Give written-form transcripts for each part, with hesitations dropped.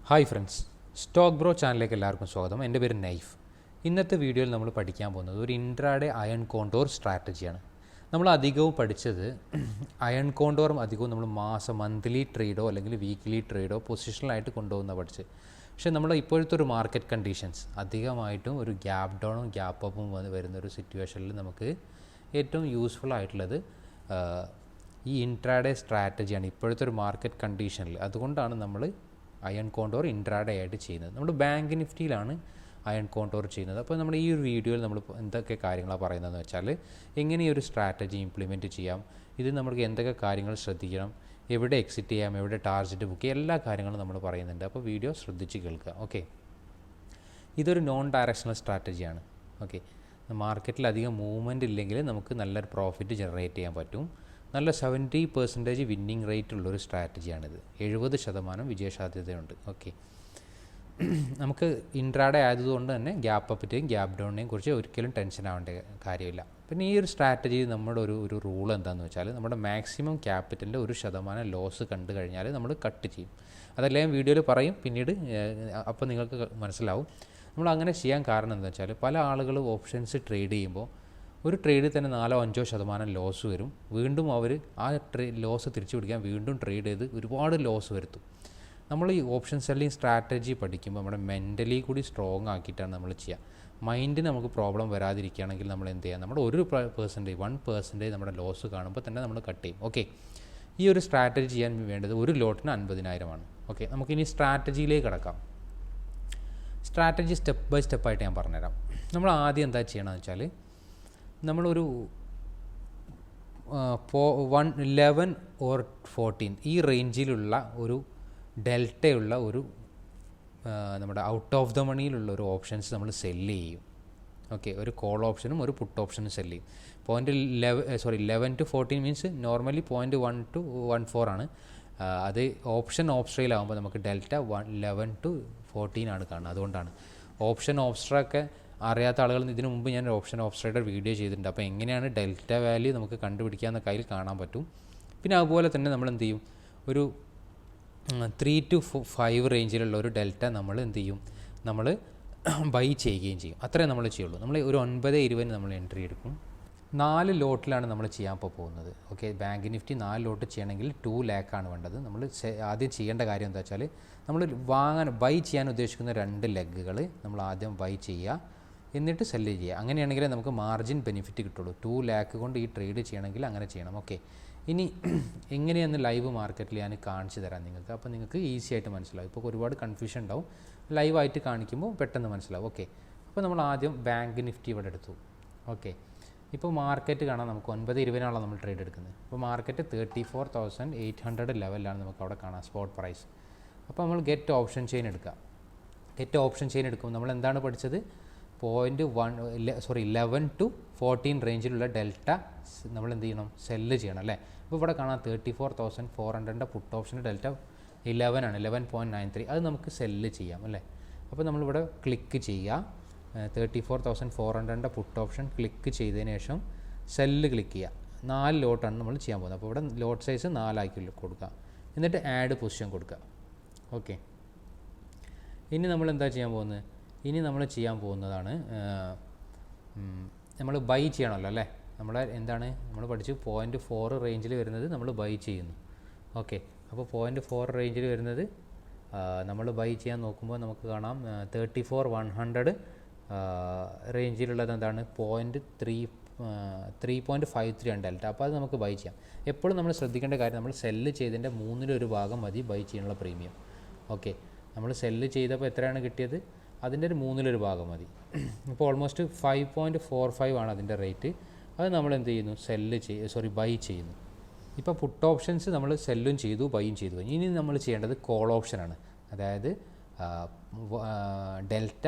Hi friends, stock bro ചാനലിലേക്ക് എല്ലാവർക്കും സ്വാഗതം. എൻ്റെ പേര് നൈഫ്. ഇന്നത്തെ വീഡിയോയിൽ നമ്മൾ പഠിക്കാൻ പോകുന്നത് ഒരു ഇൻട്രാഡേ അയൺ കോണ്ടോർ സ്ട്രാറ്റജിയാണ്. നമ്മൾ അധികവും പഠിച്ചത് അയൺ കോണ്ടോറും അധികവും നമ്മൾ മന്ത്ലി ട്രേഡോ അല്ലെങ്കിൽ വീക്ക്ലി ട്രേഡോ പൊസിഷണലായിട്ട് കൊണ്ടുപോകുന്ന പഠിച്ച്. പക്ഷേ നമ്മുടെ ഇപ്പോഴത്തെ ഒരു മാർക്കറ്റ് കണ്ടീഷൻസ് അധികമായിട്ടും ഒരു ഗ്യാപ്പ് ഡൗണും ഗ്യാപ്പ് അപ്പും വരുന്ന ഒരു സിറ്റുവേഷനിൽ നമുക്ക് ഏറ്റവും യൂസ്ഫുൾ ആയിട്ടുള്ളത് ഈ ഇൻട്രാഡേ സ്ട്രാറ്റജിയാണ് ഇപ്പോഴത്തെ ഒരു മാർക്കറ്റ് കണ്ടീഷനിൽ. അതുകൊണ്ടാണ് നമ്മൾ അയൺ കോണ്ടോർ ഇൻട്രാഡേ ആയിട്ട് ചെയ്യുന്നത്. നമ്മൾ ബാങ്ക് നിഫ്റ്റിയിലാണ് അയൺ കോണ്ടോർ ചെയ്യുന്നത്. അപ്പോൾ നമ്മൾ ഈ ഒരു വീഡിയോയിൽ നമ്മൾ എന്തൊക്കെ കാര്യങ്ങളാണ് പറയുന്നതെന്ന് വെച്ചാൽ, എങ്ങനെ ഈ ഒരു സ്ട്രാറ്റജി ഇംപ്ലിമെൻറ്റ് ചെയ്യാം, ഇത് നമുക്ക് എന്തൊക്കെ കാര്യങ്ങൾ ശ്രദ്ധിക്കണം, എവിടെ എക്സിറ്റ് ചെയ്യാം, എവിടെ ടാർഗറ്റ് ബുക്ക് ചെയ്യാം, എല്ലാ കാര്യങ്ങളും നമ്മൾ പറയുന്നുണ്ട്. അപ്പോൾ വീഡിയോ ശ്രദ്ധിച്ച് കേൾക്കുക. ഓക്കെ, ഇതൊരു നോൺ ഡയറക്ഷണൽ സ്ട്രാറ്റജിയാണ്. ഓക്കെ, മാർക്കറ്റിൽ അധികം മൂവ്മെൻറ്റ് ഇല്ലെങ്കിൽ നമുക്ക് നല്ലൊരു പ്രോഫിറ്റ് ജനറേറ്റ് ചെയ്യാൻ പറ്റും. നല്ല 70% വിന്നിങ് റേറ്റ് ഉള്ളൊരു സ്ട്രാറ്റജിയാണിത്. 70% വിജയസാധ്യതയുണ്ട്. ഓക്കെ, നമുക്ക് ഇൻട്രാഡേ ആയതുകൊണ്ട് തന്നെ ഗ്യാപ്പ് അപ്പിൻ്റെയും ഗ്യാപ്പ് ഡൗണിനെയും കുറിച്ച് ഒരിക്കലും ടെൻഷൻ ആവേണ്ട കാര്യമില്ല. പിന്നെ ഈ ഒരു സ്ട്രാറ്റജി നമ്മുടെ ഒരു റൂൾ എന്താണെന്ന് വെച്ചാൽ, നമ്മുടെ മാക്സിമം ക്യാപിറ്റലിൻ്റെ 1% ലോസ് കണ്ടു കഴിഞ്ഞാൽ നമ്മൾ കട്ട് ചെയ്യും. അതെല്ലാം വീഡിയോയിൽ പറയും പിന്നീട്, അപ്പോൾ നിങ്ങൾക്ക് മനസ്സിലാവും. നമ്മൾ അങ്ങനെ ചെയ്യാൻ കാരണം എന്താണെന്ന് വെച്ചാൽ, പല ആളുകളും ഓപ്ഷൻസ് ട്രേഡ് ചെയ്യുമ്പോൾ ഒരു ട്രേഡിൽ തന്നെ 4-5% ലോസ് വരും. വീണ്ടും അവർ ആ ലോസ് തിരിച്ചു പിടിക്കാൻ വീണ്ടും ട്രേഡ് ചെയ്ത് ഒരുപാട് ലോസ് വരുത്തും. നമ്മൾ ഈ ഓപ്ഷൻ സെല്ലിങ് സ്ട്രാറ്റജി പഠിക്കുമ്പോൾ നമ്മുടെ മെൻ്റലി കൂടി സ്ട്രോങ് ആക്കിയിട്ടാണ് നമ്മൾ ചെയ്യുക. മൈൻഡിന് നമുക്ക് പ്രോബ്ലം വരാതിരിക്കുകയാണെങ്കിൽ നമ്മൾ എന്ത് ചെയ്യുക, നമ്മുടെ 1% നമ്മുടെ ലോസ് കാണുമ്പോൾ തന്നെ നമ്മൾ കട്ട് ചെയ്യും. ഓക്കെ, ഈ ഒരു സ്ട്രാറ്റജി ചെയ്യാൻ വേണ്ടത് ഒരു ലോട്ടിന് 50,000 ഓക്കെ, നമുക്കിനി സ്ട്രാറ്റജിയിലേക്ക് കടക്കാം. സ്ട്രാറ്റജി സ്റ്റെപ്പ് ബൈ സ്റ്റെപ്പായിട്ട് ഞാൻ പറഞ്ഞുതരാം. നമ്മൾ ആദ്യം എന്താ ചെയ്യണമെന്ന് വെച്ചാൽ, നമ്മളൊരു 11 or 14 ഈ റേഞ്ചിലുള്ള ഒരു ഡെൽറ്റയുള്ള ഒരു നമ്മുടെ ഔട്ട് ഓഫ് ദ മണിയിലുള്ള ഒരു ഓപ്ഷൻസ് നമ്മൾ സെല്ല് ചെയ്യും. ഓക്കെ, ഒരു കോൾ ഓപ്ഷനും ഒരു പുട്ട് ഓപ്ഷനും സെല്ല് ചെയ്യും. 11 to 14 മീൻസ് നോർമലി 0.1 to 1.4 ആണ്. അത് ഓപ്ഷൻ ഓപ്സ്ട്രയിലാകുമ്പോൾ നമുക്ക് ഡെൽറ്റ 11 to 14 ആണ് കാണുന്നത്. അതുകൊണ്ടാണ് ഓപ്ഷൻ ഓപ്സ്ട്രയൊക്കെ അറിയാത്ത ആളുകൾ ഇതിനു മുമ്പ് ഞാൻ ഓപ്ഷൻ ഓപ്സ്ട്രയുടെ വീഡിയോ ചെയ്തിട്ടുണ്ട്. അപ്പോൾ എങ്ങനെയാണ് ഡെൽറ്റ വാല്യൂ നമുക്ക് കണ്ടുപിടിക്കാമെന്നൊക്കെ അതിൽ കാണാൻ പറ്റും. പിന്നെ അതുപോലെ തന്നെ നമ്മൾ എന്ത് ചെയ്യും, ഒരു 3 to 5 റേഞ്ചിലുള്ള ഒരു ഡെൽറ്റ നമ്മൾ എന്ത് ചെയ്യും, നമ്മൾ ബൈ ചെയ്യുകയും ചെയ്യും. അത്രേ നമ്മൾ ചെയ്യുള്ളൂ. നമ്മൾ ഒരു 9:20 നമ്മൾ എൻട്രി എടുക്കും. 4 ലോട്ടിലാണ് നമ്മൾ ചെയ്യാൻ പോകുന്നത്. ഓക്കെ, ബാങ്ക് നിഫ്റ്റി 4 ലോട്ട് ചെയ്യണമെങ്കിൽ 2 lakh വേണ്ടത്. നമ്മൾ ആദ്യം ചെയ്യേണ്ട കാര്യം എന്താ വെച്ചാൽ, നമ്മൾ ബൈ ചെയ്യാൻ ഉദ്ദേശിക്കുന്ന 2 ലെഗുകൾ നമ്മൾ ആദ്യം ബൈ ചെയ്യുക, എന്നിട്ട് സെല്ല് ചെയ്യുക. അങ്ങനെയാണെങ്കിലേ നമുക്ക് മാർജിൻ ബെനിഫിറ്റ് കിട്ടുള്ളൂ. 2 lakh കൊണ്ട് ഈ ട്രേഡ് ചെയ്യണമെങ്കിൽ അങ്ങനെ ചെയ്യണം. ഓക്കെ, ഇനി എങ്ങനെയെന്ന് ലൈവ് മാർക്കറ്റിൽ ഞാൻ കാണിച്ചു തരാം നിങ്ങൾക്ക്. അപ്പോൾ നിങ്ങൾക്ക് ഈസി ആയിട്ട് മനസ്സിലാവും. ഇപ്പോൾ ഒരുപാട് കൺഫ്യൂഷൻ ഉണ്ടാവും, ലൈവായിട്ട് കാണിക്കുമ്പോൾ പെട്ടെന്ന് മനസ്സിലാവും. ഓക്കെ, അപ്പോൾ നമ്മൾ ആദ്യം ബാങ്ക് നിഫ്റ്റി ഇവിടെ എടുത്തു. ഓക്കെ, ഇപ്പോൾ മാർക്കറ്റ് കാണാം, നമുക്ക് 9:20 നമ്മൾ ട്രേഡ് എടുക്കുന്നത്. അപ്പോൾ മാർക്കറ്റ് 34,800 ലെവലിലാണ് നമുക്ക് അവിടെ കാണാം സ്പോട്ട് പ്രൈസ്. അപ്പോൾ നമ്മൾ ഗെറ്റ് ഓപ്ഷൻ ചെയിൻ എടുക്കുക. ഗെറ്റ് ഓപ്ഷൻ ചെയിൻ എടുക്കുമ്പോൾ നമ്മൾ എന്താണ് പഠിച്ചത്, 11 to 14 റേഞ്ചിലുള്ള ഡെൽറ്റ നമ്മൾ എന്ത് ചെയ്യണം, സെല്ല് ചെയ്യണം അല്ലേ. അപ്പോൾ ഇവിടെ കാണാം 34,400 പുട്ട് ഓപ്ഷൻ്റെ ഡെൽറ്റ 11.93. അത് നമുക്ക് സെല്ല് ചെയ്യാം അല്ലേ. അപ്പോൾ നമ്മളിവിടെ ക്ലിക്ക് ചെയ്യുക, 34,400 പുട്ട് ഓപ്ഷൻ ക്ലിക്ക് ചെയ്തതിന് ശേഷം സെല്ല് ക്ലിക്ക് ചെയ്യുക. 4 ലോട്ടാണ് നമ്മൾ ചെയ്യാൻ പോകുന്നത്. അപ്പോൾ ഇവിടെ ലോട്ട് സൈസ് 4 ആക്കി കൊടുക്കുക, എന്നിട്ട് ആഡ് പൊസിഷൻ കൊടുക്കുക. ഓക്കെ, ഇനി നമ്മൾ എന്താ ചെയ്യാൻ പോകുന്നത്, ഇനി നമ്മൾ ചെയ്യാൻ പോകുന്നതാണ്, നമ്മൾ ബൈ ചെയ്യണമല്ലോ അല്ലേ. നമ്മളെ എന്താണ് നമ്മൾ പഠിച്ച് 0.4 റേഞ്ചിൽ വരുന്നത് നമ്മൾ ബൈ ചെയ്യുന്നു. ഓക്കെ, അപ്പോൾ 0.4 റേഞ്ചിൽ വരുന്നത് നമ്മൾ ബൈ ചെയ്യാൻ നോക്കുമ്പോൾ നമുക്ക് കാണാം 34,100 റേഞ്ചിലുള്ളത് എന്താണ് 3.53 ആണ് ഡെൽറ്റ. അപ്പോൾ അത് നമുക്ക് ബൈ ചെയ്യാം. എപ്പോഴും നമ്മൾ ശ്രദ്ധിക്കേണ്ട കാര്യം, നമ്മൾ സെല്ല് ചെയ്തതിൻ്റെ 1/3 ഭാഗം മതി ബൈ ചെയ്യാനുള്ള പ്രീമിയം. ഓക്കെ, നമ്മൾ സെല്ല് ചെയ്തപ്പോൾ എത്രയാണ് കിട്ടിയത്, അതിൻ്റെ ഒരു 1/3 ഭാഗം മതി. ഇപ്പോൾ ഓൾമോസ്റ്റ് 5.45 ആണ് അതിൻ്റെ റേറ്റ്. അത് നമ്മൾ എന്ത് ചെയ്യുന്നു, ബൈ ചെയ്യുന്നു. ഇപ്പോൾ പുട്ട് ഓപ്ഷൻസ് നമ്മൾ സെല്ലും ചെയ്തു ബൈയും ചെയ്തു. ഇനി നമ്മൾ ചെയ്യേണ്ടത് കോൾ ഓപ്ഷനാണ്. അതായത് ഡെൽറ്റ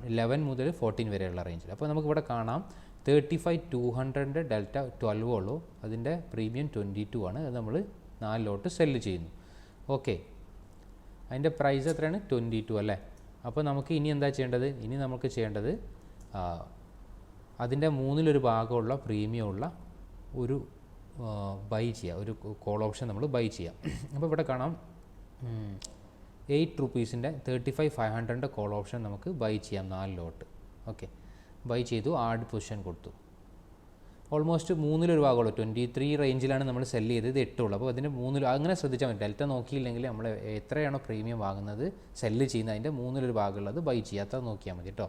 11 മുതൽ 14 വരെയുള്ള റേഞ്ചിൽ. അപ്പോൾ നമുക്കിവിടെ കാണാം 35,200 ഡെൽറ്റ 12 ഉള്ളൂ, അതിൻ്റെ പ്രീമിയം 22 ആണ്. അത് നമ്മൾ 4 ലോട്ട് സെല്ല് ചെയ്യുന്നു. ഓക്കെ, അതിൻ്റെ പ്രൈസ് എത്രയാണ്, 22 അല്ലേ. അപ്പോൾ നമുക്ക് ഇനി എന്താ ചെയ്യേണ്ടത്, ഇനി നമുക്ക് ചെയ്യേണ്ടത് അതിൻ്റെ 1/3 ഭാഗമുള്ള പ്രീമിയമുള്ള ഒരു ബൈ ചെയ്യുക, ഒരു കോൾ ഓപ്ഷൻ നമ്മൾ ബൈ ചെയ്യാം. അപ്പോൾ ഇവിടെ കാണാം ₹8 35,500 കോൾ ഓപ്ഷൻ നമുക്ക് ബൈ ചെയ്യാം 4 ലോട്ട്. ഓക്കെ, ബൈ ചെയ്തു, ആഡ് പൊസിഷൻ കൊടുത്തു. ഓൾമോസ്റ്റ് 1/3 ഭാഗമുള്ളൂ. 23 റേഞ്ചിലാണ് നമ്മൾ സെല്ല് ചെയ്തത്, 8 ഉള്ളൂ. അപ്പോൾ അതിൻ്റെ 3 അങ്ങനെ ശ്രദ്ധിച്ചാൽ മതി. ഡെൽറ്റ നോക്കിയില്ലെങ്കിൽ നമ്മൾ എത്രയാണോ പ്രീമിയം വാങ്ങുന്നത് സെല്ല് ചെയ്യുന്നത് അതിൻ്റെ 1/3 ഭാഗമുള്ളത് ബൈ ചെയ്യാത്ത നോക്കിയാൽ മതി കേട്ടോ.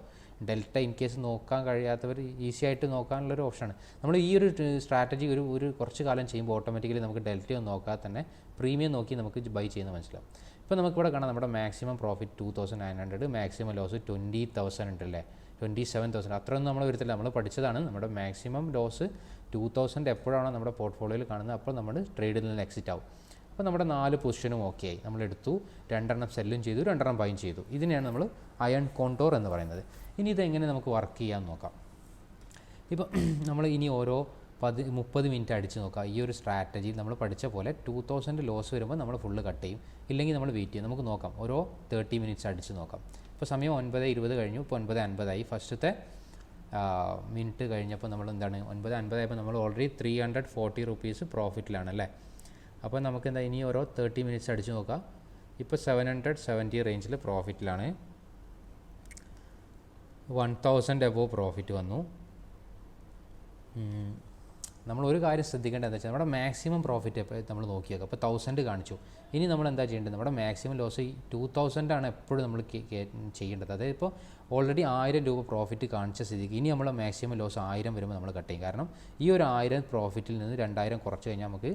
ഡെൽറ്റ ഇൻ കേസ് നോക്കാൻ കഴിയാത്തവർ ഈസി ആയിട്ട് നോക്കാനുള്ളൊരു ഓപ്ഷനാണ്. നമ്മൾ ഈ ഒരു സ്ട്രാറ്റജി ഒരു കുറച്ച് കാലം ചെയ്യുമ്പോൾ ഓട്ടോമാറ്റിക്കലി നമുക്ക് ഡെൽറ്റയൊന്നും നോക്കാതെ തന്നെ പ്രീമിയം നോക്കി നമുക്ക് ബൈ ചെയ്യുന്നത് മനസ്സിലാവും. ഇപ്പോൾ നമുക്കിവിടെ കാണാം നമ്മുടെ മാക്സിമം പ്രോഫിറ്റ് 2,900, മാക്സിമം ലോസ് 20,000 ഉണ്ടല്ലേ, 27,000. അത്രയൊന്നും നമ്മൾ വരത്തില്ല, നമ്മൾ പഠിച്ചതാണ്. നമ്മുടെ മാക്സിമം ലോസ് 2,000 എപ്പോഴാണോ നമ്മുടെ പോർട്ട്ഫോളിയോയിൽ കാണുന്നത് അപ്പോൾ നമ്മൾ ട്രേഡിൽ നിന്ന് എക്സിറ്റ് ആവും. അപ്പോൾ നമ്മുടെ 4 പൊസിഷനും ഓക്കെ ആയി, നമ്മളെടുത്തു, 2 സെല്ലും ചെയ്തു, 2 ബൈയും ചെയ്തു. ഇതിനെയാണ് നമ്മൾ അയൺ കോണ്ടോർ എന്ന് പറയുന്നത്. ഇനി ഇതെങ്ങനെ നമുക്ക് വർക്ക് ചെയ്യാൻ നോക്കാം. ഇപ്പോൾ നമ്മൾ ഇനി ഓരോ 30 മിനിറ്റ് അടിച്ച് നോക്കാം. ഈ ഒരു സ്ട്രാറ്റജി നമ്മൾ പഠിച്ച പോലെ 2,000 ലോസ് വരുമ്പോൾ നമ്മൾ ഫുള്ള് കട്ട് ചെയ്യും, ഇല്ലെങ്കിൽ നമ്മൾ വെയിറ്റ് ചെയ്യും. നമുക്ക് നോക്കാം, ഓരോ 30 മിനിറ്റ്സ് അടിച്ച് നോക്കാം. ഇപ്പോൾ സമയം 9:20 കഴിഞ്ഞു, ഇപ്പോൾ 9:50 ഫസ്റ്റത്തെ മിനിറ്റ് കഴിഞ്ഞപ്പോൾ നമ്മൾ എന്താണ് 9:50 ആയപ്പോൾ നമ്മൾ ഓൾറെഡി ₹340 പ്രോഫിറ്റിലാണ് അല്ലേ. അപ്പോൾ നമുക്ക് എന്താ ഇനി ഓരോ 30 മിനിറ്റ്സ് അടിച്ച് നോക്കാം. ഇപ്പോൾ 770 റേഞ്ചിൽ പ്രോഫിറ്റിലാണ്, 1,000 എബോവ് പ്രോഫിറ്റ് വന്നു. നമ്മൾ ഒരു കാര്യം ശ്രദ്ധിക്കേണ്ടത് എന്താ വെച്ചാൽ നമ്മുടെ മാക്സിമം പ്രോഫിറ്റ് ഇപ്പോൾ നമ്മൾ നോക്കിയേക്കാം. അപ്പോൾ 1,000 കാണിച്ചു. ഇനി നമ്മൾ എന്താ ചെയ്യേണ്ടത്, നമ്മുടെ മാക്സിമം ലോസ് 2,000 ആണ് എപ്പോഴും നമ്മൾ ചെയ്യേണ്ടത്. അതായത് ഇപ്പോൾ ഓൾറെഡി ₹1,000 പ്രോഫിറ്റ് കാണിച്ച സ്ഥിതിക്ക് ഇനി നമ്മൾ മാക്സിമം ലോസ് 1,000 വരുമ്പോൾ നമ്മൾ കട്ട് ചെയ്യും. കാരണം ഈ ഒരു 1,000 പ്രോഫിറ്റിൽ നിന്ന് 2,000 കുറച്ച് കഴിഞ്ഞാൽ നമുക്ക്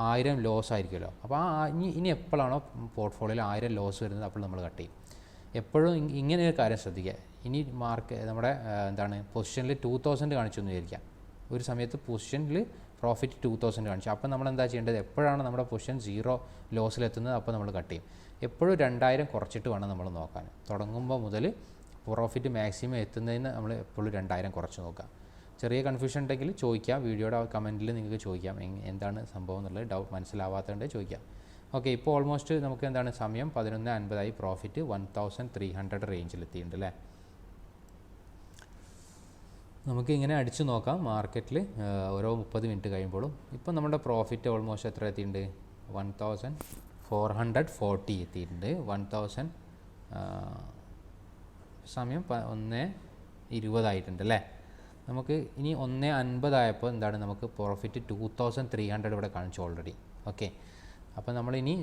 1,000 ലോസ് ആയിരിക്കുമല്ലോ. അപ്പോൾ ഇനി എപ്പോഴാണോ പോർട്ട്ഫോളിയോയിൽ 1,000 ലോസ് വരുന്നത് അപ്പോൾ നമ്മൾ കട്ട് ചെയ്യും. എപ്പോഴും ഇങ്ങനെ ഒരു കാര്യം ശ്രദ്ധിക്കുക. ഇനി നമ്മുടെ എന്താണ് പൊസിഷനിൽ 2,000 കാണിച്ചു എന്ന് വിചാരിക്കാം. ഒരു സമയത്ത് പൊസിഷനിൽ പ്രോഫിറ്റ് 2,000 കാണിച്ചു. അപ്പോൾ നമ്മൾ എന്താ ചെയ്യേണ്ടത്, എപ്പോഴാണ് നമ്മുടെ പൊസിഷൻ 0 ലോസിലെത്തുന്നത് അപ്പോൾ നമ്മൾ കട്ട് ചെയ്യും. എപ്പോഴും 2,000 കുറച്ചിട്ട് വേണം നമ്മൾ നോക്കാൻ. തുടങ്ങുമ്പോൾ മുതൽ പ്രോഫിറ്റ് മാക്സിമം എത്തുന്നതിന് നമ്മൾ എപ്പോഴും 2,000 കുറച്ച് നോക്കാം. ചെറിയ കൺഫ്യൂഷൻ ഉണ്ടെങ്കിൽ ചോദിക്കാം, വീഡിയോയുടെ കമൻറ്റിൽ നിങ്ങൾക്ക് ചോദിക്കാം എന്താണ് സംഭവം എന്നുള്ളത് മനസ്സിലാവാത്തതുകൊണ്ട് ചോദിക്കാം. ഓക്കെ, ഇപ്പോൾ ഓൾമോസ്റ്റ് നമുക്ക് എന്താണ് സമയം 11:50 പ്രോഫിറ്റ് 1,300 റേഞ്ചിലെത്തിയിട്ടുണ്ട് അല്ലേ. നമുക്ക് ഇങ്ങനെ അടിച്ചു നോക്കാം മാർക്കറ്റിൽ ഓരോ 30 മിനിറ്റ് കഴിയുമ്പോഴും. ഇപ്പോൾ നമ്മുടെ പ്രോഫിറ്റ് ഓൾമോസ്റ്റ് എത്ര എത്തിയിട്ടുണ്ട്, 1,440 എത്തിയിട്ടുണ്ട്. 1,000 സമയം 1:20 ആയിട്ടുണ്ട് അല്ലേ. നമുക്ക് ഇനി 1:50 ആയപ്പോൾ എന്താണ് നമുക്ക് പ്രോഫിറ്റ് 2,300 ഇവിടെ കാണിച്ചു ഓൾറെഡി. ഓക്കെ, അപ്പോൾ നമ്മളിനി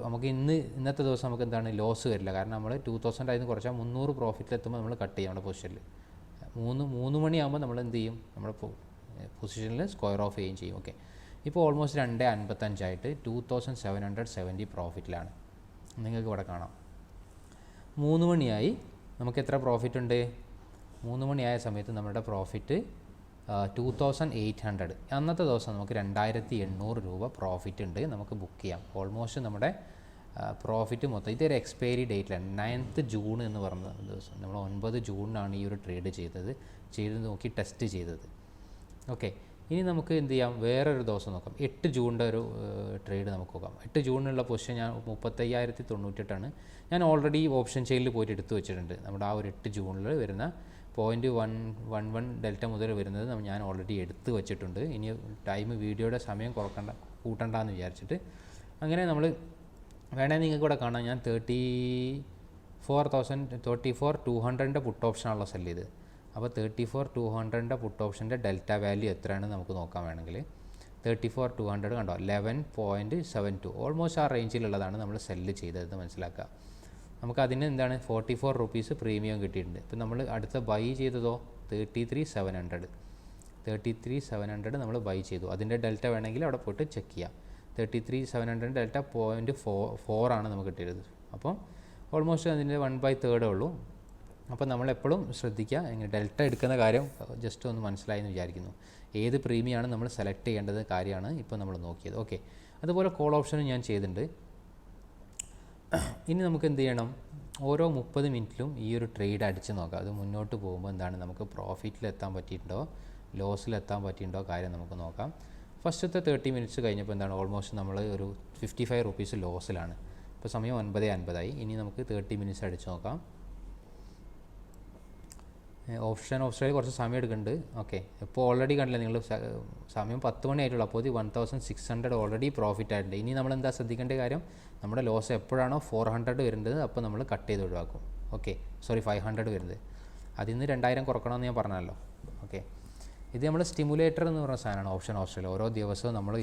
നമുക്ക് ഇന്നത്തെ ദിവസം നമുക്ക് എന്താണ് ലോസ് വരില്ല. കാരണം നമ്മൾ 2,000 ആയിരുന്നു കുറച്ചാൽ 300 പ്രോഫിറ്റിലെത്തുമ്പോൾ നമ്മൾ കട്ട് ചെയ്യും നമ്മുടെ പൊസിഷനിൽ. 3 മണിയാകുമ്പോൾ നമ്മൾ എന്ത് ചെയ്യും, നമ്മുടെ പൊസിഷനിൽ സ്ക്വയർ ഓഫ് ചെയ്യുകയും ചെയ്യും. ഓക്കെ, ഇപ്പോൾ ഓൾമോസ്റ്റ് 2:55 ആയിട്ട് 2,770 പ്രോഫിറ്റിലാണ്. നിങ്ങൾക്ക് ഇവിടെ കാണാം 3 മണിയായി, നമുക്ക് എത്ര പ്രോഫിറ്റ് ഉണ്ട്. 3 മണിയായ സമയത്ത് നമ്മുടെ പ്രോഫിറ്റ് 2,800. അന്നത്തെ ദിവസം നമുക്ക് 2,800 പ്രോഫിറ്റ് ഉണ്ട്, നമുക്ക് ബുക്ക് ചെയ്യാം. ഓൾമോസ്റ്റ് നമ്മുടെ പ്രോഫിറ്റ് മൊത്തം ഇതൊരു എക്സ്പയറി ഡേറ്റിലാണ് 9th ജൂൺ എന്ന് പറഞ്ഞ ദിവസം. നമ്മൾ 9 ജൂണിനാണ് ഈ ഒരു ട്രേഡ് ചെയ്ത് നോക്കി ടെസ്റ്റ് ചെയ്തത്. ഓക്കെ, ഇനി നമുക്ക് എന്ത് ചെയ്യാം, വേറൊരു ദിവസം നോക്കാം. 8 ജൂണിൻ്റെ ഒരു ട്രേഡ് നമുക്ക് നോക്കാം. 8 ജൂണിനുള്ള പൊസിഷൻ ഞാൻ 35,098ആണ്. ഞാൻ ഓൾറെഡി ഓപ്ഷൻ ചെയിനിൽ പോയിട്ട് എടുത്തു വെച്ചിട്ടുണ്ട്. നമ്മുടെ ആ ഒരു 8 ജൂണിൽ വരുന്ന 0.111 ഡെൽറ്റ മുതൽ വരുന്നത് ഞാൻ ഓൾറെഡി എടുത്ത് വെച്ചിട്ടുണ്ട്. ഇനി വീഡിയോയുടെ സമയം കൂട്ടണ്ടെന്ന് വിചാരിച്ചിട്ട് അങ്ങനെ നമ്മൾ വേണമെങ്കിൽ നിങ്ങൾക്ക് ഇവിടെ കാണാം. ഞാൻ 34,200 പുട്ട് ഓപ്ഷനാണല്ലോ സെല് ചെയ്ത്. അപ്പോൾ 34,200 പുട്ട് ഓപ്ഷൻ്റെ ഡെൽറ്റ വാല്യൂ എത്രയാണെന്ന് നമുക്ക് നോക്കാൻ വേണമെങ്കിൽ 34,200 കണ്ടോ 11.72 ഓൾമോസ്റ്റ് ആ റേഞ്ചിലുള്ളതാണ് നമ്മൾ സെല്ല് ചെയ്തതെന്ന് മനസ്സിലാക്കുക. നമുക്ക് അതിന് എന്താണ് 44 റുപ്പീസ് പ്രീമിയം കിട്ടിയിട്ടുണ്ട്. ഇപ്പം നമ്മൾ അടുത്ത ബൈ ചെയ്തതോ 33,700 നമ്മൾ ബൈ ചെയ്തു. അതിൻ്റെ ഡെൽറ്റ വേണമെങ്കിൽ അവിടെ പോയിട്ട് ചെക്ക് ചെയ്യാം. 33,700 ഡെൽറ്റ 0.4 ആണ് നമുക്ക് കിട്ടിയത്. അപ്പം ഓൾമോസ്റ്റ് അതിൻ്റെ 1/3 ഉള്ളൂ. അപ്പോൾ നമ്മളെപ്പോഴും ശ്രദ്ധിക്കുക, ഇങ്ങനെ ഡെൽറ്റ എടുക്കുന്ന കാര്യം ജസ്റ്റ് ഒന്ന് മനസ്സിലായി എന്ന് വിചാരിക്കുന്നു. ഏത് പ്രീമിയമാണ് നമ്മൾ സെലക്ട് ചെയ്യേണ്ടത് കാര്യമാണ് ഇപ്പോൾ നമ്മൾ നോക്കിയത്. ഓക്കെ, അതുപോലെ കോൾ ഓപ്ഷനും ഞാൻ ചെയ്തിട്ടുണ്ട്. ഇനി നമുക്ക് എന്ത് ചെയ്യണം, ഓരോ 30 മിനിറ്റിലും ഈ ഒരു ട്രേഡ് അടിച്ച് നോക്കാം. അത് മുന്നോട്ട് പോകുമ്പോൾ എന്താണ് നമുക്ക് പ്രോഫിറ്റിലെത്താൻ പറ്റിയിട്ടുണ്ടോ ലോസിലെത്താൻ പറ്റിയിട്ടുണ്ടോ കാര്യം നമുക്ക് നോക്കാം. ഫസ്റ്റത്തെ 30 മിനിറ്റ്സ് കഴിഞ്ഞപ്പോൾ എന്താണ് ഓൾമോസ്റ്റ് നമ്മൾ ഒരു 55 റുപ്പീസ് ലോസിലാണ്. ഇപ്പോൾ സമയം 9:50 ആയി. ഇനി നമുക്ക് 30 മിനിറ്റ്സ് അടിച്ച് നോക്കാം. ഓപ്ഷനിൽ കുറച്ച് സമയം എടുക്കുന്നുണ്ട്. ഓക്കെ, ഇപ്പോൾ ഓൾറെഡി കണ്ടില്ല നിങ്ങൾ, സമയം 10 മണി ആയിട്ടുള്ളൂ. അപ്പോൾ 1600 ഓൾറെഡി പ്രോഫിറ്റ് ആയിട്ടുണ്ട്. ഇനി നമ്മൾ എന്താ ശ്രദ്ധിക്കേണ്ട കാര്യം, നമ്മുടെ ലോസ് എപ്പോഴാണോ 400 വരുന്നത് അപ്പോൾ നമ്മൾ കട്ട് ചെയ്ത് ഒഴിവാക്കും. ഓക്കെ, 500 വരുന്നത്, അതിൽ നിന്ന് 2000 കുറക്കണമെന്ന് ഞാൻ പറഞ്ഞല്ലോ. ഓക്കെ, ഇത് നമ്മൾ സ്റ്റിമുലേറ്റർ എന്ന് പറഞ്ഞ സാധനമാണ് ഓപ്ഷനിൽ. ഓരോ ദിവസവും നമ്മൾ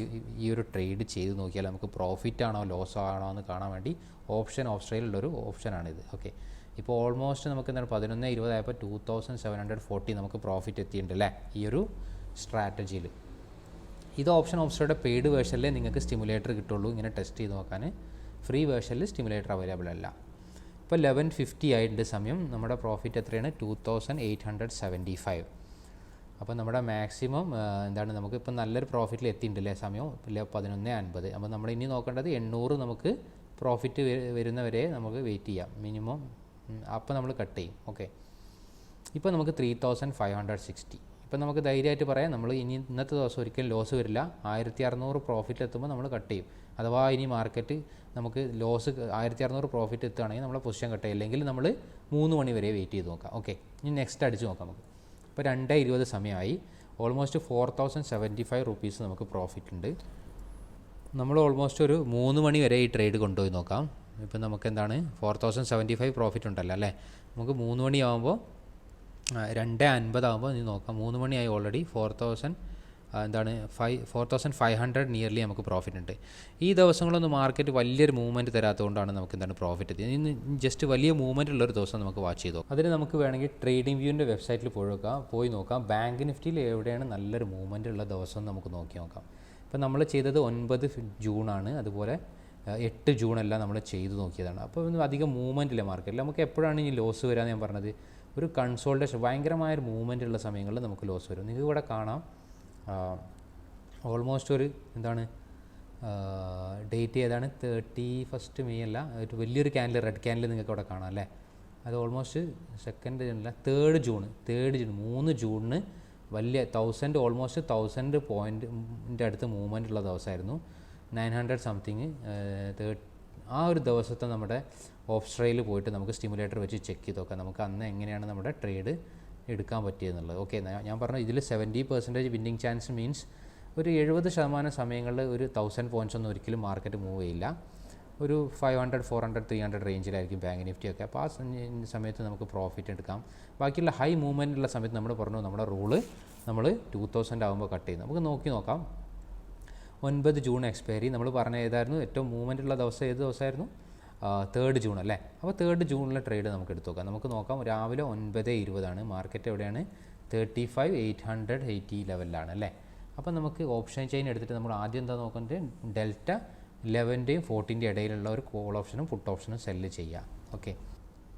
ഈ ഒരു ട്രേഡ് ചെയ്ത് നോക്കിയാൽ നമുക്ക് പ്രോഫിറ്റ് ആണോ ലോസ് ആണോ എന്ന് കാണാൻ വേണ്ടി ഓപ്ഷനിലുള്ളൊരു ഓപ്ഷനാണിത്. ഓക്കെ, ഇപ്പോൾ ഓൾമോസ്റ്റ് നമുക്ക് എന്താണ് 11:20 ആയപ്പോൾ 2740 നമുക്ക് പ്രോഫിറ്റ് എത്തിയിട്ടുണ്ട് അല്ലേ ഈ ഒരു സ്ട്രാറ്റജിയിൽ. ഇത് ഓപ്ഷനിയുടെ പെയ്ഡ് വേർഷനിലേ നിങ്ങൾക്ക് സ്റ്റിമുലേറ്റർ കിട്ടുള്ളൂ ഇങ്ങനെ ടെസ്റ്റ് ചെയ്ത് നോക്കാൻ. ഫ്രീ വേർഷനിൽ സ്റ്റിമുലേറ്റർ അവൈലബിൾ അല്ല. ഇപ്പോൾ 11:50 ആയിട്ടുണ്ട് സമയം. നമ്മുടെ പ്രോഫിറ്റ് എത്രയാണ്? 2875. അപ്പോൾ നമ്മുടെ മാക്സിമം എന്താണ്, നമുക്ക് ഇപ്പോൾ നല്ലൊരു പ്രോഫിറ്റിൽ എത്തിയിട്ടുണ്ടല്ലേ സമയം 11:50. അപ്പോൾ നമ്മൾ ഇനി നോക്കേണ്ടത് 800 നമുക്ക് പ്രോഫിറ്റ് വരുന്നവരെ നമുക്ക് വെയിറ്റ് ചെയ്യാം മിനിമം. അപ്പോൾ നമ്മൾ കട്ട് ചെയ്യും. ഓക്കെ, ഇപ്പോൾ നമുക്ക് 3560. ഇപ്പോൾ നമുക്ക് ധൈര്യമായിട്ട് പറയാം, നമ്മൾ ഇനി ഇന്നത്തെ ദിവസം ഒരിക്കലും ലോസ് വരില്ല. 1600 പ്രോഫിറ്റ് എത്തുമ്പോൾ നമ്മൾ കട്ട് ചെയ്യും. അഥവാ ഇനി മാർക്കറ്റ് നമുക്ക് ലോസ് 1600 പ്രോഫിറ്റ് എത്തുകയാണെങ്കിൽ നമ്മളെ പൊസിഷൻ കട്ട് ചെയ്യും. അല്ലെങ്കിൽ നമ്മൾ 3 മണി വരെ വെയിറ്റ് ചെയ്ത് നോക്കാം. ഓക്കെ, ഇനി നെക്സ്റ്റ് അടിച്ച് നോക്കാം നമുക്ക്. ഇപ്പോൾ 2:20 സമയമായി. ഓൾമോസ്റ്റ് 4075 റുപ്പീസ് നമുക്ക് പ്രോഫിറ്റ് ഉണ്ട്. നമ്മൾ ഓൾമോസ്റ്റ് ഒരു 3 മണി വരെ ഈ ട്രേഡ് കൊണ്ടുപോയി നോക്കാം. ഇപ്പം നമുക്ക് എന്താണ് 4075 പ്രോഫിറ്റ് ഉണ്ടല്ലോ അല്ലേ. നമുക്ക് 3 മണിയാകുമ്പോൾ 2:50 ആകുമ്പോൾ ഇനി നോക്കാം. 3 മണിയായി ഓൾറെഡി 4500 നിയർലി നമുക്ക് പ്രോഫിറ്റ് ഉണ്ട്. ഈ ദിവസങ്ങളൊന്നും മാർക്കറ്റ് വലിയൊരു മൂവ്മെൻറ്റ് തരാത്തതുകൊണ്ടാണ് നമുക്ക് എന്താണ് പ്രോഫിറ്റ് എത്തിയത്. ഇന്ന് ജസ്റ്റ് വലിയ മൂവ്മെൻറ്റ് ഉള്ളൊരു ദിവസം നമുക്ക് വാച്ച് ചെയ്തു. അതിന് നമുക്ക് വേണമെങ്കിൽ ട്രേഡിംഗ് വ്യൂവിൻ്റെ വെബ്സൈറ്റിൽ പോയി നോക്കാം. ബാങ്ക് നിഫ്റ്റിയിൽ എവിടെയാണ് നല്ലൊരു മൂവ്മെൻറ്റ് ഉള്ള ദിവസം നമുക്ക് നോക്കാം. ഇപ്പം നമ്മൾ ചെയ്തത് 9 ജൂണാണ്, അതുപോലെ 8 ജൂണെല്ലാം നമ്മൾ ചെയ്ത് നോക്കിയതാണ്. അപ്പോൾ അധികം മൂവ്മെൻറ്റ് ഇല്ല മാർക്കറ്റിൽ. നമുക്ക് എപ്പോഴാണ് ഇനി ലോസ് വരാമെന്ന് ഞാൻ പറഞ്ഞത്, ഒരു കൺസോൾട്ടേഷൻ ഭയങ്കരമായൊരു മൂവ്മെൻ്റ് ഉള്ള സമയങ്ങളിൽ നമുക്ക് ലോസ് വരും. നിങ്ങൾക്ക് ഇവിടെ കാണാം ഓൾമോസ്റ്റ് ഒരു എന്താണ് ഡേറ്റ് ഏതാണ്, 31 മെയ് അല്ല, ഒരു വലിയൊരു ക്യാൻഡിൽ, റെഡ് ക്യാൻഡിൽ നിങ്ങൾക്ക് ഇവിടെ കാണാം അല്ലേ. അത് ഓൾമോസ്റ്റ് 2nd ജൂണല്ല, 3rd ജൂൺ 3 ജൂണിന് വലിയ ഓൾമോസ്റ്റ് 1000 പോയിൻറ്റിൻ്റെ അടുത്ത് മൂവ്മെൻ്റ് ഉള്ള ദിവസമായിരുന്നു. 900 സംതിങ്. ആ ഒരു ദിവസത്തെ നമ്മുടെ ഓപ്ഷനിൽ പോയിട്ട് നമുക്ക് സ്റ്റിമുലേറ്റർ വെച്ച് ചെക്ക് ചെയ്ത് നോക്കാം നമുക്ക് അന്ന് എങ്ങനെയാണ് നമ്മുടെ ട്രേഡ് എടുക്കാൻ പറ്റിയെന്നുള്ളത്. ഓക്കെ, ഞാൻ പറഞ്ഞു ഇതിൽ 70% വിന്നിങ് ചാൻസ് മീൻസ് ഒരു 70% സമയങ്ങളിൽ ഒരു 1000 പോയിൻറ്റ്സ് ഒന്നും ഒരിക്കലും മാർക്കറ്റ് മൂവ് ചെയ്യില്ല. ഒരു 500, 400, 300 റേഞ്ചിലായിരിക്കും ബാങ്ക് നിഫ്റ്റിയൊക്കെ. അപ്പോൾ ആ സമയത്ത് നമുക്ക് പ്രോഫിറ്റ് എടുക്കാം. ബാക്കിയുള്ള ഹൈ മൂവ്മെൻ്റ് ഉള്ള സമയത്ത് നമ്മൾ പറഞ്ഞു നമ്മുടെ റൂള് നമ്മൾ 2000 ആകുമ്പോൾ കട്ട് ചെയ്യും. നമുക്ക് നോക്കാം. 9 ജൂൺ എക്സ്പയറി. നമ്മൾ പറഞ്ഞ ഏതായിരുന്നു ഏറ്റവും മൂവ്മെൻ്റ് ഉള്ള ദിവസം, ഏത് ദിവസമായിരുന്നു? 3rd ജൂൺ അല്ലേ. അപ്പോൾ 3rd ജൂണിലെ ട്രേഡ് നമുക്ക് എടുത്ത് നോക്കാം. നമുക്ക് നോക്കാം, രാവിലെ 9:20 മാർക്കറ്റ് എവിടെയാണ്? 35,880 ലെവലിലാണ് അല്ലേ. അപ്പോൾ നമുക്ക് ഓപ്ഷൻ ചെയിൻ എടുത്തിട്ട് നമ്മൾ ആദ്യം എന്താ നോക്കുന്നത്, ഡെൽറ്റ 11ൻ്റെയും 14ൻ്റെയും ഇടയിലുള്ള ഒരു കോൾ ഓപ്ഷനും പുട്ട് ഓപ്ഷനും സെല്ല് ചെയ്യുക. ഓക്കെ,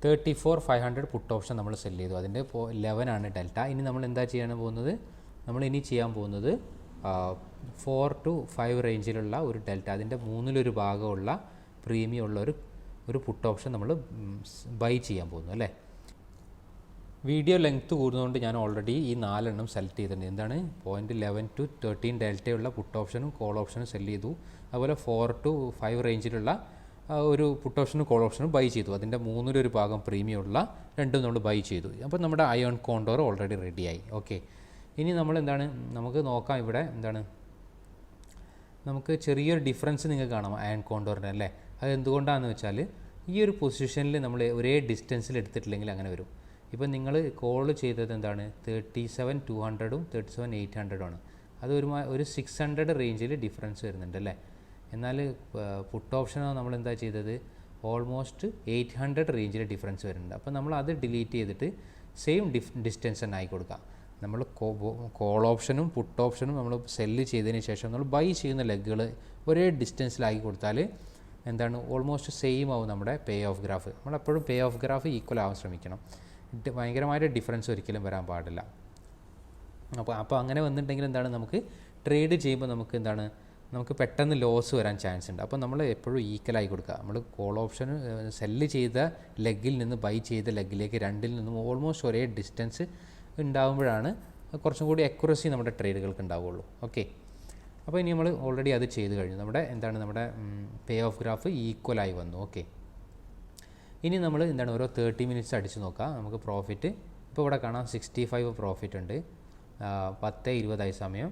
34,500 പുട്ട് ഓപ്ഷൻ നമ്മൾ സെല്ല് ചെയ്തു. അതിൻ്റെ 11 ഡെൽറ്റ. ഇനി നമ്മൾ എന്താ ചെയ്യാൻ പോകുന്നത്, ചെയ്യാൻ പോകുന്നത് 4 to 5 റേഞ്ചിലുള്ള ഒരു ഡെൽറ്റ, അതിൻ്റെ 1/3 ഭാഗമുള്ള പ്രീമിയം ഉള്ള ഒരു പുട്ട് ഓപ്ഷൻ നമ്മൾ ബൈ ചെയ്യാൻ പോകുന്നു അല്ലേ. വീഡിയോ ലെങ്ത്ത് കൂടുന്നതുകൊണ്ട് ഞാൻ ഓൾറെഡി ഈ 4 സെലക്ട് ചെയ്തിട്ടുണ്ട്. എന്താണ് 0.11 to 13 ഡെൽറ്റയുള്ള പുട്ട് ഓപ്ഷനും കോൾ ഓപ്ഷനും സെല്ല് ചെയ്തു. അതുപോലെ 4 to 5 റേഞ്ചിലുള്ള ഒരു പുട്ട് ഓപ്ഷനും കോൾ ഓപ്ഷനും ബൈ ചെയ്തു. അതിൻ്റെ 1/3 ഭാഗം പ്രീമിയം ഉള്ള രണ്ടും നമ്മൾ ബൈ ചെയ്തു. അപ്പോൾ നമ്മുടെ അയോൺ കോണ്ടോർ ഓൾറെഡി റെഡിയായി. ഓക്കെ, ഇനി നമ്മൾ നമുക്ക് നോക്കാം ഇവിടെ നമുക്ക് ചെറിയൊരു ഡിഫറൻസ് നിങ്ങൾക്ക് കാണാം അയൺ കോണ്ടോറിൻ്റെ അല്ലേ. അത് എന്തുകൊണ്ടാണെന്ന് വെച്ചാൽ ഈ ഒരു പൊസിഷനിൽ നമ്മൾ ഒരേ ഡിസ്റ്റൻസിൽ എടുത്തിട്ടില്ലെങ്കിൽ അങ്ങനെ വരും. ഇപ്പം നിങ്ങൾ കോൾ ചെയ്തത് 37,200ഉം 37,800ഉം ആണ്. അത് ഒരു 600 റേഞ്ചിൽ ഡിഫറൻസ് വരുന്നുണ്ട് അല്ലേ. എന്നാൽ പുട്ട് ഓപ്ഷനോ നമ്മൾ എന്താ ചെയ്തത്, ഓൾമോസ്റ്റ് 800 റേഞ്ചിൽ ഡിഫറൻസ് വരുന്നുണ്ട്. അപ്പോൾ നമ്മൾ അത് ഡിലീറ്റ് ചെയ്തിട്ട് സെയിം ഡിസ്റ്റൻസ് തന്നെ ആയി കൊടുക്കാം. നമ്മൾ കോൾ ഓപ്ഷനും പുട്ട് ഓപ്ഷനും നമ്മൾ സെല്ല് ചെയ്തതിന് ശേഷം നമ്മൾ ബൈ ചെയ്യുന്ന ലെഗുകൾ ഒരേ ഡിസ്റ്റൻസിലാക്കി കൊടുത്താൽ ഓൾമോസ്റ്റ് സെയിം ആവും നമ്മുടെ പേ ഓഫ് ഗ്രാഫ്. നമ്മളെപ്പോഴും പേ ഓഫ് ഗ്രാഫ് ഈക്വൽ ആവാൻ ശ്രമിക്കണം. ഭയങ്കരമായിട്ട് ഡിഫറൻസ് ഒരിക്കലും വരാൻ പാടില്ല. അപ്പോൾ അങ്ങനെ വന്നിട്ടുണ്ടെങ്കിൽ നമുക്ക് ട്രേഡ് ചെയ്യുമ്പോൾ നമുക്ക് പെട്ടെന്ന് ലോസ് വരാൻ ചാൻസ് ഉണ്ട്. അപ്പോൾ നമ്മൾ എപ്പോഴും ഈക്വലായി കൊടുക്കുക. നമ്മൾ കോൾ ഓപ്ഷൻ സെല്ല് ചെയ്ത ലെഗിൽ നിന്ന് ബൈ ചെയ്ത ലെഗിലേക്ക് രണ്ടിൽ നിന്നും ഓൾമോസ്റ്റ് ഒരേ ഡിസ്റ്റൻസ് ഉണ്ടാകുമ്പോഴാണ് കുറച്ചും കൂടി അക്യുറസി നമ്മുടെ ട്രേഡുകൾക്ക് ഉണ്ടാവുകയുള്ളൂ. ഓക്കെ, അപ്പോൾ ഇനി നമ്മൾ ഓൾറെഡി അത് ചെയ്ത് കഴിഞ്ഞു. നമ്മുടെ പേ ഓഫ് ഗ്രാഫ് ഈക്വലായി വന്നു. ഓക്കെ, ഇനി നമ്മൾ ഓരോ 30 മിനിറ്റ്സ് അടിച്ച് നോക്കാം നമുക്ക് പ്രോഫിറ്റ്. ഇപ്പോൾ ഇവിടെ കാണാം 65 പ്രോഫിറ്റ് ഉണ്ട്, 10:20 സമയം.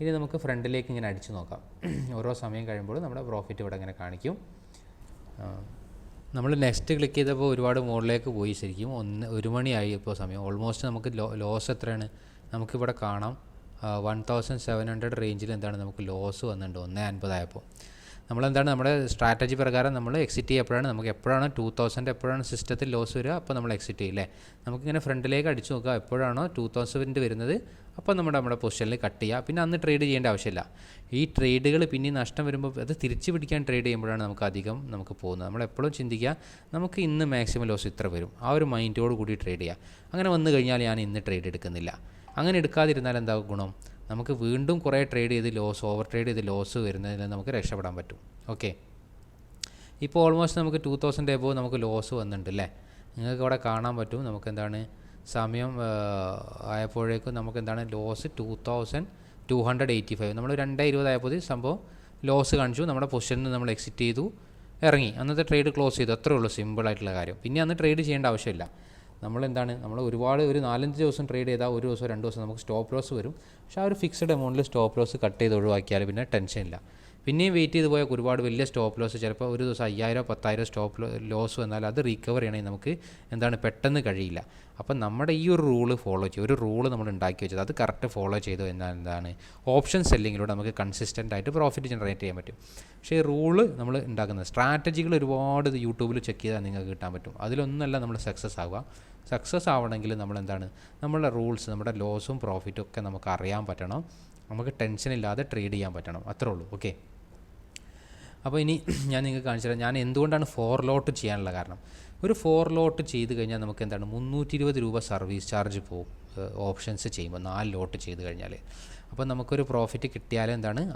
ഇനി നമുക്ക് ഫ്രണ്ടിലേക്ക് ഇങ്ങനെ അടിച്ചു നോക്കാം. ഓരോ സമയം കഴിയുമ്പോൾ നമ്മുടെ പ്രോഫിറ്റ് ഇവിടെ ഇങ്ങനെ കാണിക്കും. നമ്മൾ നെക്സ്റ്റ് ക്ലിക്ക് ചെയ്തപ്പോൾ ഒരുപാട് മുകളിലേക്ക് പോയി. ശരിക്കും 1 മണിയായി ഇപ്പോൾ സമയം. ഓൾമോസ്റ്റ് നമുക്ക് ലോസ് എത്രയാണ് നമുക്കിവിടെ കാണാം. 1700 റേഞ്ചിൽ എന്താണ് നമുക്ക് ലോസ് വന്നിട്ടുണ്ട് 1.50 ആയപ്പോൾ. നമ്മളെന്താണ് നമ്മുടെ സ്ട്രാറ്റജി പ്രകാരം നമ്മൾ എക്സിറ്റ് ചെയ്യുക നമുക്ക് എപ്പോഴാണ് 2000 എപ്പോഴാണ് സിസ്റ്റത്തിൽ ലോസ് വരിക അപ്പോൾ നമ്മൾ എക്സിറ്റ് ചെയ്യില്ലേ. നമുക്കിങ്ങനെ ഫ്രണ്ടിലേക്ക് അടിച്ചു നോക്കുക, എപ്പോഴാണോ 2000 വരുന്നത് അപ്പോൾ നമ്മുടെ പൊസിഷനിൽ കട്ട് ചെയ്യുക. പിന്നെ അന്ന് ട്രേഡ് ചെയ്യേണ്ട ആവശ്യമില്ല. ഈ ട്രേഡുകൾ പിന്നെ നഷ്ടം വരുമ്പോൾ അത് തിരിച്ച് പിടിക്കാൻ ട്രേഡ് ചെയ്യുമ്പോഴാണ് നമുക്ക് പോകുന്നത്. നമ്മളെപ്പോഴും ചിന്തിക്കുക നമുക്ക് ഇന്ന് മാക്സിമം ലോസ് ഇത്ര വരും, ആ ഒരു മൈൻഡോട് കൂടി ട്രേഡ് ചെയ്യുക. അങ്ങനെ വന്നു കഴിഞ്ഞാൽ ഞാൻ ഇന്ന് ട്രേഡ് എടുക്കുന്നില്ല. അങ്ങനെ എടുക്കാതിരുന്നാൽ എന്താ ഗുണം, നമുക്ക് വീണ്ടും കുറേ ട്രേഡ് ചെയ്ത് ഓവർ ട്രേഡ് ചെയ്ത് ലോസ് വരുന്നതിൽ നമുക്ക് രക്ഷപ്പെടാൻ പറ്റും. ഓക്കെ, ഇപ്പോൾ ഓൾമോസ്റ്റ് നമുക്ക് 2000 എബോവ് നമുക്ക് ലോസ് വന്നിട്ടുണ്ട് അല്ലേ. നിങ്ങൾക്ക് ഇവിടെ കാണാൻ പറ്റും. നമുക്ക് എന്താണ് സമയം ആയപ്പോഴേക്കും നമുക്ക് എന്താണ് ലോസ് 2285. നമ്മൾ 2:20 ആയപ്പോൾ സംഭവം ലോസ് കാണിച്ചു. നമ്മുടെ പൊസിഷനിൽ നിന്ന് നമ്മൾ എക്സിറ്റ് ചെയ്തു, ഇറങ്ങി. അന്നത്തെ ട്രേഡ് ക്ലോസ് ചെയ്തു. അത്രേ ഉള്ളൂ, സിമ്പിളായിട്ടുള്ള കാര്യം. പിന്നെ അന്ന് ട്രേഡ് ചെയ്യേണ്ട ആവശ്യമില്ല. നമ്മൾ 4-5 ദിവസം ട്രേഡ് ചെയ്താൽ 1 ദിവസം 2 ദിവസം നമുക്ക് സ്റ്റോപ്പ് ലോസ് വരും. പക്ഷേ ആ ഒരു ഫിക്സഡ് എമൗണ്ടിൽ സ്റ്റോപ്പ് ലോസ് കട്ട് ചെയ്ത് ഒഴിവാക്കിയാൽ പിന്നെ ടെൻഷനില്ല. പിന്നെയും വെയിറ്റ് ചെയ്ത് പോയാൽ ഒരുപാട് വലിയ സ്റ്റോപ്പ് ലോസ്, ചിലപ്പോൾ ഒരു ദിവസം 5000-10,000 സ്റ്റോപ്പ് ലോസ് വന്നാൽ അത് റീക്കവർ ചെയ്യണമെങ്കിൽ നമുക്ക് പെട്ടെന്ന് കഴിയില്ല. അപ്പം നമ്മുടെ ഈ ഒരു റൂള് ഫോളോ ചെയ്യും. ഒരു റൂള് നമ്മൾ ഉണ്ടാക്കി വെച്ചത് അത് കറക്റ്റ് ഫോളോ ചെയ്തു എന്നാൽ ഓപ്ഷൻ സെല്ലിങ്ങിലൂടെ നമുക്ക് കൺസിസ്റ്റൻ്റ് ആയിട്ട് പ്രോഫിറ്റ് ജനറേറ്റ് ചെയ്യാൻ പറ്റും. പക്ഷേ ഈ റൂള് നമ്മൾ ഉണ്ടാക്കുന്നത് സ്ട്രാറ്റജികൾ ഒരുപാട് യൂട്യൂബിൽ ചെക്ക് ചെയ്താൽ നിങ്ങൾക്ക് കിട്ടാൻ പറ്റും. അതിലൊന്നല്ല നമ്മൾ സക്സസ് ആവുക. സക്സസ് ആവണമെങ്കിൽ നമ്മളുടെ റൂൾസ്, നമ്മുടെ ലോസും പ്രോഫിറ്റും ഒക്കെ നമുക്ക് അറിയാൻ പറ്റണം. നമുക്ക് ടെൻഷനില്ലാതെ ട്രേഡ് ചെയ്യാൻ പറ്റണം. അത്രേ ഉള്ളൂ. ഓക്കെ, അപ്പോൾ ഇനി ഞാൻ നിങ്ങൾക്ക് കാണിച്ചു തരാം ഞാൻ എന്തുകൊണ്ടാണ് 4 ലോട്ട് ചെയ്യാനുള്ള കാരണം. ഒരു 4 ലോട്ട് ചെയ്ത് കഴിഞ്ഞാൽ നമുക്ക് 320 രൂപ സർവീസ് ചാർജ് പോകും ഓപ്ഷൻസ് ചെയ്യുമ്പോൾ 4 ലോട്ട് ചെയ്ത് കഴിഞ്ഞാൽ. അപ്പോൾ നമുക്കൊരു പ്രോഫിറ്റ് കിട്ടിയാൽ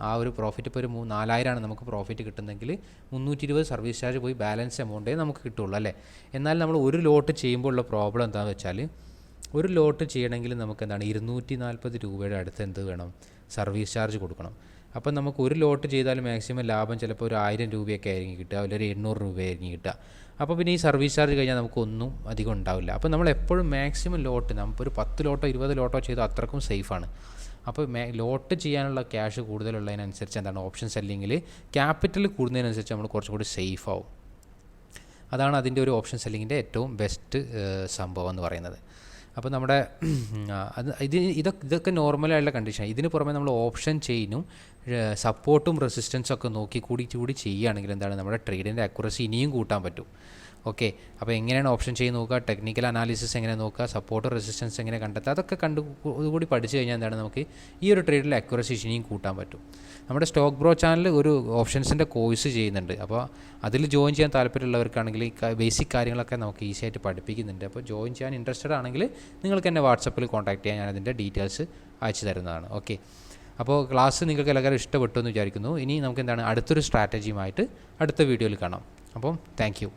ആ ഒരു പ്രോഫിറ്റ് ഇപ്പോൾ ഒരു 4000 നമുക്ക് പ്രോഫിറ്റ് കിട്ടുന്നെങ്കിൽ 320 സർവീസ് ചാർജ് പോയി ബാലൻസ് എമൗണ്ടേ നമുക്ക് കിട്ടുള്ളൂ അല്ലേ. എന്നാൽ നമ്മൾ ഒരു ലോട്ട് ചെയ്യുമ്പോൾ ഉള്ള പ്രോബ്ലം എന്താണെന്ന് വെച്ചാൽ, ഒരു ലോട്ട് ചെയ്യണമെങ്കിൽ നമുക്ക് 240 രൂപയുടെ അടുത്ത് എന്ത് വേണം, സർവീസ് ചാർജ് കൊടുക്കണം. അപ്പം നമുക്ക് ഒരു ലോട്ട് ചെയ്താൽ മാക്സിമം ലാഭം ചിലപ്പോൾ ഒരു 1000 രൂപയൊക്കെ ആയിരിക്കും കിട്ടുക, അല്ലെങ്കിൽ 800 രൂപയായിരിക്കും കിട്ടുക. അപ്പോൾ പിന്നെ ഈ സർവീസ് ചാർജ് കഴിഞ്ഞാൽ നമുക്കൊന്നും അധികം ഉണ്ടാവില്ല. അപ്പോൾ നമ്മൾ എപ്പോഴും മാക്സിമം ലോട്ട് നമുക്കൊരു 10 ലോട്ടോ 20 ലോട്ടോ ചെയ്താൽ അത്രക്കും സേഫാണ്. അപ്പോൾ ലോട്ട് ചെയ്യാനുള്ള ക്യാഷ് കൂടുതലുള്ളതിനനുസരിച്ച് ഓപ്ഷൻ സെല്ലിങ്ങിൽ ക്യാപിറ്റൽ കൂടുന്നതിനനുസരിച്ച് നമ്മൾ കുറച്ചുകൂടി സേഫ് ആവും. അതാണ് അതിൻ്റെ ഒരു ഓപ്ഷൻ സെല്ലിങ്ങിൻ്റെ ഏറ്റവും ബെസ്റ്റ് സംഭവം എന്ന് പറയുന്നത്. അപ്പോൾ നമ്മുടെ ഇതൊക്കെ നോർമലായുള്ള കണ്ടീഷൻ. ഇതിന് പുറമെ നമ്മൾ ഓപ്ഷൻ ചെയിനും സപ്പോർട്ടും റെസിസ്റ്റൻസും ഒക്കെ നോക്കി കൂടി ചെയ്യുകയാണെങ്കിൽ നമ്മുടെ ട്രേഡിൻ്റെ അക്യുറസി ഇനിയും കൂട്ടാൻ പറ്റും. ഓക്കെ, അപ്പോൾ എങ്ങനെയാണ് ഓപ്ഷൻ ചെയിൻ നോക്കുക, ടെക്നിക്കൽ അനാലിസിസ് എങ്ങനെ നോക്കുക, സപ്പോർട്ട് റെസിസ്റ്റൻസ് എങ്ങനെ കണ്ടെത്തുക, അതൊക്കെ ഇതുകൂടി പഠിച്ചു കഴിഞ്ഞാൽ നമുക്ക് ഈ ഒരു ട്രേഡിൽ അക്യുറസി ഇനിയും കൂട്ടാൻ പറ്റും. നമ്മുടെ സ്റ്റോക്ക് ബ്രോ ചാനൽ ഒരു ഓപ്ഷൻസിൻ്റെ കോഴ്സ് ചെയ്യുന്നുണ്ട്. അപ്പോൾ അതിൽ ജോയിൻ ചെയ്യാൻ താല്പര്യമുള്ളവർക്കാണെങ്കിൽ ഈ ബേസിക് കാര്യങ്ങളൊക്കെ നമുക്ക് ഈസി ആയിട്ട് പഠിപ്പിക്കുന്നുണ്ട്. അപ്പോൾ ജോയിൻ ചെയ്യാൻ ഇൻട്രസ്റ്റഡ് ആണെങ്കിൽ നിങ്ങൾക്ക് എന്നെ വാട്സപ്പിൽ കോൺടാക്ട് ചെയ്യാൻ, ഞാൻ അതിൻ്റെ ഡീറ്റെയിൽസ് അയച്ചു തരുന്നതാണ്. ഓക്കെ, അപ്പോൾ ക്ലാസ് നിങ്ങൾക്ക് എല്ലാവരും ഇഷ്ടപ്പെട്ടു എന്ന് വിചാരിക്കുന്നു. ഇനി നമുക്ക് അടുത്തൊരു സ്ട്രാറ്റജിയുമായിട്ട് അടുത്ത വീഡിയോയിൽ കാണാം. അപ്പം താങ്ക് യു.